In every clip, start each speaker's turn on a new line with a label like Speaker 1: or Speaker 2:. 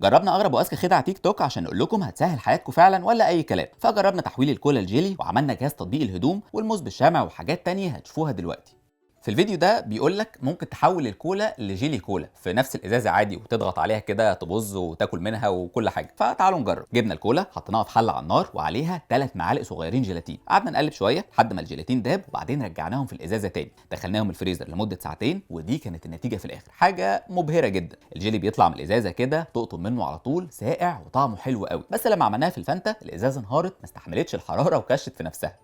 Speaker 1: جربنا اغرب واذكى خدع تيك توك عشان نقول لكم هتسهل حياتكم فعلا ولا اي كلام. فجربنا تحويل الكولا الجيلي، وعملنا جهاز تطبيق الهدوم، والموز بالشمع، وحاجات تانية هتشوفوها دلوقتي. في الفيديو ده بيقول لك ممكن تحول الكولا لجيلي كولا في نفس الازازه عادي، وتضغط عليها كده تبظ وتاكل منها وكل حاجه. فتعالوا نجرب. جبنا الكولا، حطيناها في حله على النار، وعليها 3 معالق صغيرين جيلاتين. قعدنا نقلب شويه لحد ما الجيلاتين داب، وبعدين رجعناهم في الازازه تاني، دخلناهم الفريزر لمده ساعتين، ودي كانت النتيجه في الاخر. حاجه مبهره جدا. الجيلي بيطلع من الازازه كده تقطم منه على طول، ساقع وطعمه حلو قوي. بس لما عملناها في الفانتا الازازه انهارت، ما استحملتش الحراره وكشت في نفسها.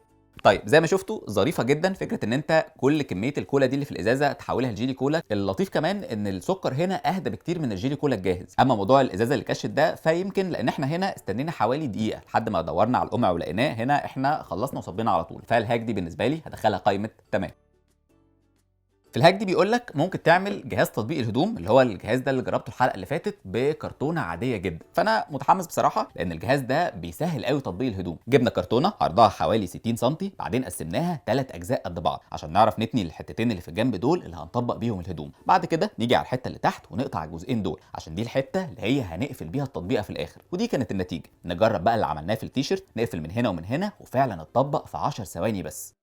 Speaker 1: طيب زي ما شفتوا ظريفه جدا فكره ان انت كل كميه الكولا دي اللي في الازازه تحولها لجيلي كولا. اللطيف كمان ان السكر هنا اهدى بكتير من الجيلي كولا الجاهز. اما موضوع الازازه اللي كشت ده فيمكن لان احنا هنا استنينا حوالي دقيقه لحد ما دورنا على القمع ولقيناه. هنا احنا خلصنا وصبينا على طول. فالهاك دي بالنسبه لي هدخلها قائمه تمام. في الهاك دي بيقول لك ممكن تعمل جهاز تطبيق الهدوم، اللي هو الجهاز ده اللي جربته الحلقه اللي فاتت، بكرتونه عاديه جدا. فانا متحمس بصراحه لان الجهاز ده بيسهل قوي تطبيق الهدوم. جبنا كرتونه عرضها حوالي 60 سم، بعدين قسمناها 3 اجزاء قد بعض عشان نعرف نتني الحتتين اللي في الجنب دول اللي هنطبق بيهم الهدوم. بعد كده نيجي على الحته اللي تحت ونقطع الجزئين دول عشان دي الحته اللي هي هنقفل بيها التطبيقه في الاخر. ودي كانت النتيجه. نجرب بقى اللي عملناه في التيشيرت، نقفل من هنا ومن هنا، وفعلا اتطبق في 10 ثواني بس.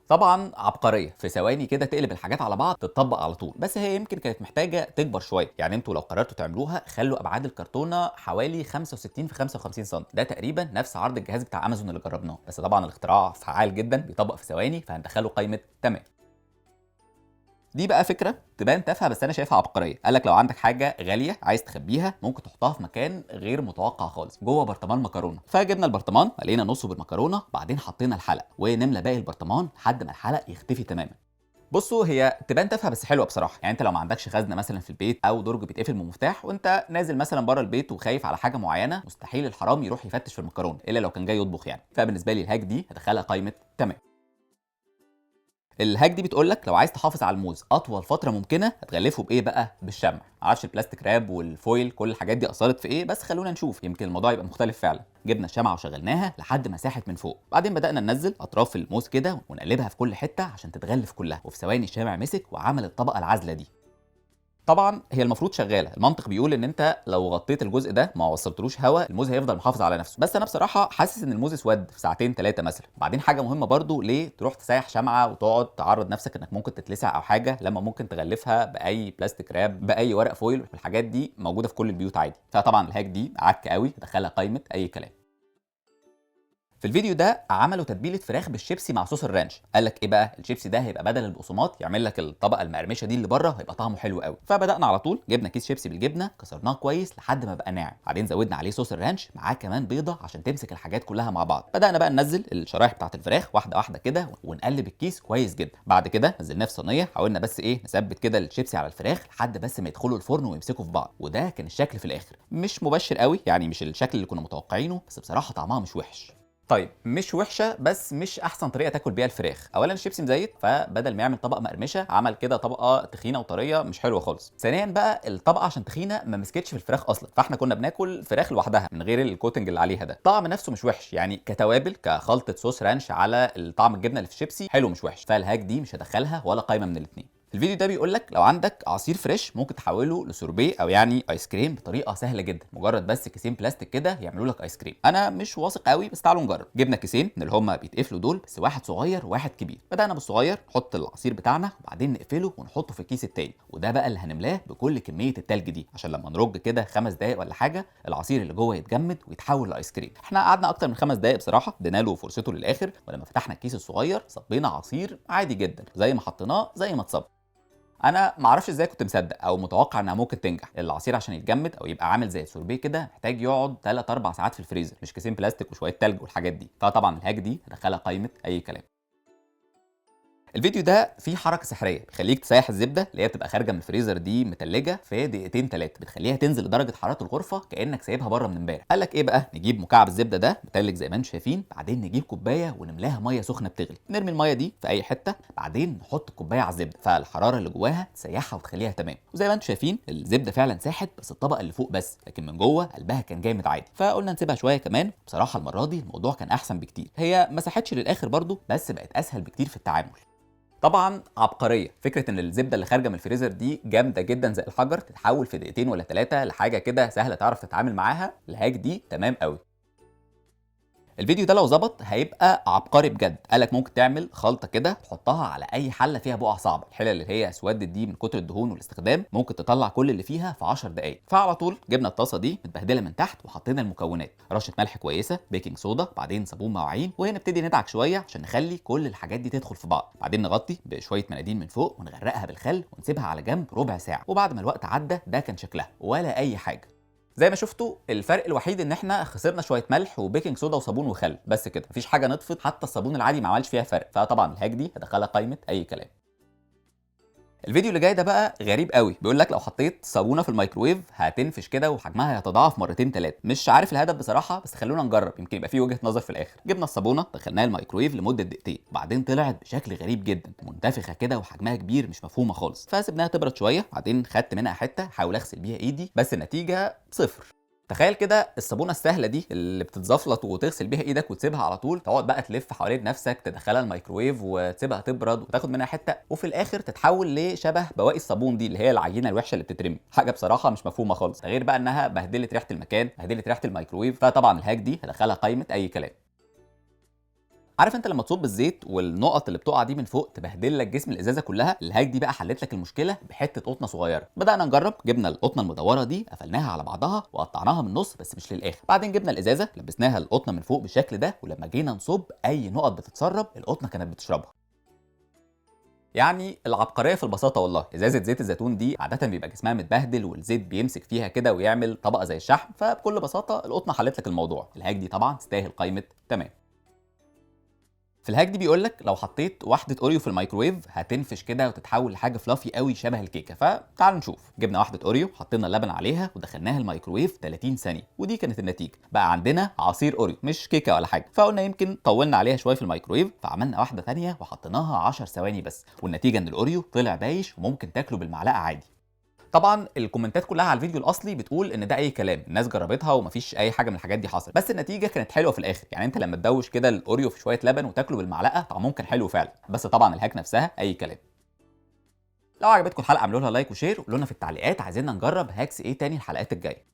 Speaker 1: طبعا عبقريه، في ثواني كده تقلب الحاجات على بعض تتطبق على طول. بس هي يمكن كانت محتاجه تكبر شويه. يعني انتوا لو قررتوا تعملوها خلوا ابعاد الكرتونه حوالي 65 في 55 سم. ده تقريبا نفس عرض الجهاز بتاع امازون اللي جربناه. بس طبعا الاختراع فعال جدا، بيطبق في ثواني، فهندخله قائمه تمام. دي بقى فكره تبان تافهه بس انا شايفها عبقريه. قال لك لو عندك حاجه غاليه عايز تخبيها ممكن تحطها في مكان غير متوقع خالص، جوه برطمان مكرونه. فجبنا البرطمان، ملينا نصه بالمكرونه، بعدين حطينا الحلق ونملى باقي البرطمان لحد ما الحلق يختفي تماما. بصوا هي تبان تافهه بس حلوه بصراحه. يعني انت لو ما عندكش خزنه مثلا في البيت، او درج بيتقفل من مفتاح، وانت نازل مثلا بره البيت وخايف على حاجه معينه، مستحيل الحرام يروح يفتش في المكرونه الا لو كان جاي يطبخ يعني. فبالنسبه لي الهاك دي هدخلها قائمه تمام. الهاك دي بتقول لك لو عايز تحافظ على الموز اطول فتره ممكنه هتغلفه بايه بقى؟ بالشمع. معرفش البلاستيك راب والفويل كل الحاجات دي اثرت في ايه، بس خلونا نشوف يمكن الموضوع يبقى مختلف فعلا. جبنا الشمعه وشغلناها لحد ما ساحت من فوق، بعدين بدانا ننزل اطراف الموز كده ونقلبها في كل حته عشان تتغلف كلها، وفي ثواني الشمع مسك وعمل الطبقه العازله دي. طبعا هي المفروض شغاله. المنطق بيقول ان انت لو غطيت الجزء ده ما وصلتلوش هواء الموز هيفضل محافظ على نفسه. بس انا بصراحه حاسس ان الموز اسود في ساعتين 3 مثلا. بعدين حاجه مهمه برضو، ليه تروح تسيح شمعه وتقعد تعرض نفسك انك ممكن تتلسع او حاجه، لما ممكن تغلفها باي بلاستيك راب، باي ورق فويل، والحاجات دي موجوده في كل البيوت عادي. فطبعا الهاك دي عك قوي، دخلها قائمه اي كلام. في الفيديو ده عملوا تتبيله فراخ بالشيبسي مع صوص الرانش. قال لك ايه بقى؟ الشيبسي ده هيبقى بدل البقسماط، يعمل لك الطبقه المقرمشه دي اللي بره، هيبقى طعمه حلو قوي. فبدانا على طول، جبنا كيس شيبسي بالجبنه، كسرناه كويس لحد ما بقى ناعم، بعدين زودنا عليه صوص الرانش، معاه كمان بيضه عشان تمسك الحاجات كلها مع بعض. بدانا بقى ننزل الشرايح بتاعه الفراخ واحده واحده كده، ونقلب الكيس كويس جدا. بعد كده نزلناه في صينيه، حاولنا بس ايه نثبت كده الشيبسي على الفراخ لحد بس ما يدخلوا الفرن ويمسكوا في بعض. وده كان الشكل في الاخر. مش مبشر قوي يعني، مش الشكل اللي كنا متوقعينه، بس بصراحه طعمها مش وحش. طيب مش وحشه بس مش احسن طريقه تاكل بيها الفراخ. اولا الشيبسي مزيت، فبدل ما يعمل طبقه مقرمشه عمل كده طبقه تخينه وطريه مش حلوه خالص. ثانيا بقى الطبقه عشان تخينه ما مسكتش في الفراخ اصلا، فاحنا كنا بناكل فراخ لوحدها من غير الكوتنج اللي عليها ده. الطعم نفسه مش وحش يعني، كتوابل كخلطه صوص رانش على الطعم الجبنه اللي في الشيبسي حلو مش وحش. فالهاك دي مش هدخلها ولا قايمه من الاثنين. الفيديو ده بيقول لك لو عندك عصير فريش ممكن تحوله لسوربيه او يعني ايس كريم بطريقه سهله جدا. مجرد بس كيسين بلاستيك كده يعملوا لك ايس كريم. انا مش واثق قوي بس تعالوا نجرب. جبنا كيسين من اللي هم بيتقفلوا دول، بس واحد صغير وواحد كبير. بدانا بالصغير، نحط العصير بتاعنا وبعدين نقفله ونحطه في الكيس التاني، وده بقى اللي هنملاه بكل كميه التلج دي عشان لما نرج كده 5 دقايق ولا حاجه العصير اللي جوه يتجمد ويتحول لايس كريم. احنا قعدنا اكتر من 5 دقايق بصراحه، ادينا له فرصته للاخر، ولما فتحنا الكيس الصغير صبينا عصير عادي جدا زي ما حطيناه زي ما اتصب. انا ما اعرفش ازاي كنت مصدق او متوقع انها ممكن تنجح. العصير عشان يتجمد او يبقى عامل زي السوربيه كده محتاج يقعد 3 4 ساعات في الفريزر، مش كيسين بلاستيك وشويه تلج والحاجات دي. فطبعا الهاك دي هدخلها قائمه اي كلام. الفيديو ده فيه حركه سحريه بيخليك تسيح الزبده اللي هي بتبقى خارجه من الفريزر دي متلجه في دقيقتين 3، بتخليها تنزل لدرجه حراره الغرفه كانك سايبها بره من امبارح. قال لك ايه بقى؟ نجيب مكعب الزبده ده متلج زي ما انتم شايفين، بعدين نجيب كوبايه ونملاها ميه سخنه بتغلي، نرمي الميه دي في اي حته، بعدين نحط الكوبايه على الزبده، فالحراره اللي جواها تسيحها وتخليها تمام. وزي ما انتم شايفين الزبده فعلا ساحت، بس الطبقه اللي فوق بس، لكن من جوه قلبها كان جامد عادي. فقلنا نسيبها شويه كمان. بصراحه المره دي الموضوع كان احسن بكتير. هي ما ساحتش للاخر برضو، بس بقت اسهل بكتير في التعامل. طبعا عبقريه فكره ان الزبده اللي خارجه من الفريزر دي جامده جدا زي الحجر تتحول في دقيقتين ولا 3 لحاجه كده سهله تعرف تتعامل معاها. الهاك دي تمام قوي. الفيديو ده لو ظبط هيبقى عبقري بجد. قالك ممكن تعمل خلطه كده تحطها على اي حله فيها بقع صعبه، الحله اللي هي اسودت دي من كتر الدهون والاستخدام ممكن تطلع كل اللي فيها في 10 دقائق. فعلى طول جبنا الطاسه دي متبهدله من تحت وحطينا المكونات، رشه ملح كويسه، بيكنج صودا، بعدين صابون مواعين، ونبتدي ندعك شويه عشان نخلي كل الحاجات دي تدخل في بعض. بعدين نغطي بشويه مناديل من فوق ونغرقها بالخل ونسيبها على جنب ربع ساعه. وبعد ما الوقت عدى ده كان شكلها ولا اي حاجه. زي ما شفتوا الفرق الوحيد ان احنا خسرنا شويه ملح وبيكنج صودا وصابون وخل بس كده، مفيش حاجه نطفت، حتى الصابون العادي ما عملش فيها فرق. فطبعا الهاك دي هدخلها قائمه اي كلام. الفيديو اللي جاي ده بقى غريب قوي، بيقول لك لو حطيت صابونه في الميكروويف هتنفش كده وحجمها هيتضاعف مرتين 3. مش عارف الهدف بصراحه، بس خلونا نجرب يمكن يبقى فيه وجهه نظر في الاخر. جبنا الصابونه دخلناها الميكروويف لمده دقيقتين، بعدين طلعت بشكل غريب جدا، منتفخه كده وحجمها كبير مش مفهومه خالص. فسيبناها تبرد شويه، بعدين خدت منها حته حاول اغسل بيها ايدي، بس النتيجه صفر. تخيل كده الصابونه السهله دي اللي بتتزفلط وتغسل بيها ايدك وتسيبها على طول، تقعد بقى تلف حوالين نفسك، تدخلها الميكروويف وتسيبها تبرد وتاخد منها حته، وفي الاخر تتحول لشبه بواقي الصابون دي اللي هي العجينه الوحشه اللي بتترمي. حاجه بصراحه مش مفهومه خالص، ده غير بقى انها بهدلت ريحه المكان، بهدلت ريحه الميكروويف. فطبعا الهاك دي هدخلها قائمه اي كلام. عارف انت لما تصب الزيت والنقط اللي بتقع دي من فوق تبهدل لك جسم الازازه كلها؟ الهاك دي بقى حلت لك المشكله بحته قطنه صغيره. بدانا نجرب، جبنا القطنه المدوره دي قفلناها على بعضها وقطعناها من النص بس مش للاخر، بعدين جبنا الازازه لبسناها القطنه من فوق بالشكل ده، ولما جينا نصب اي نقط بتتسرب القطنه كانت بتشربها. يعني العبقريه في البساطه والله. ازازه زيت الزيتون دي عاده بيبقى جسمها متبهدل والزيت بيمسك فيها كده ويعمل طبقه زي الشحم، فبكل بساطه القطنه حلت لك الموضوع. الهاك دي طبعا تستاهل قائمه تمام. في الهاك دي بيقول لك لو حطيت واحده اوريو في الميكروويف هتنفش كده وتتحول لحاجه فلافي قوي شبه الكيكه. فتعالوا نشوف. جبنا واحده اوريو، حطينا اللبن عليها ودخلناها الميكروويف 30 ثانيه، ودي كانت النتيجه. بقى عندنا عصير اوريو مش كيكه ولا حاجه. فقلنا يمكن طولنا عليها شويه في الميكروويف، فعملنا واحده ثانيه وحطيناها 10 ثواني بس، والنتيجه ان الاوريو طلع بايش وممكن تاكله بالمعلقه عادي. طبعا الكومنتات كلها على الفيديو الاصلي بتقول ان ده اي كلام، الناس جربتها ومفيش اي حاجه من الحاجات دي حصلت، بس النتيجه كانت حلوه في الاخر. يعني انت لما تدوش كده الاوريو في شويه لبن وتاكله بالمعلقه طعمه كان حلو فعلا، بس طبعا الهاك نفسها اي كلام. لو عجبتكم الحلقه اعملوا لها لايك وشير، وقولوا لنا في التعليقات عايزيننا نجرب هاكس ايه تاني الحلقات الجايه.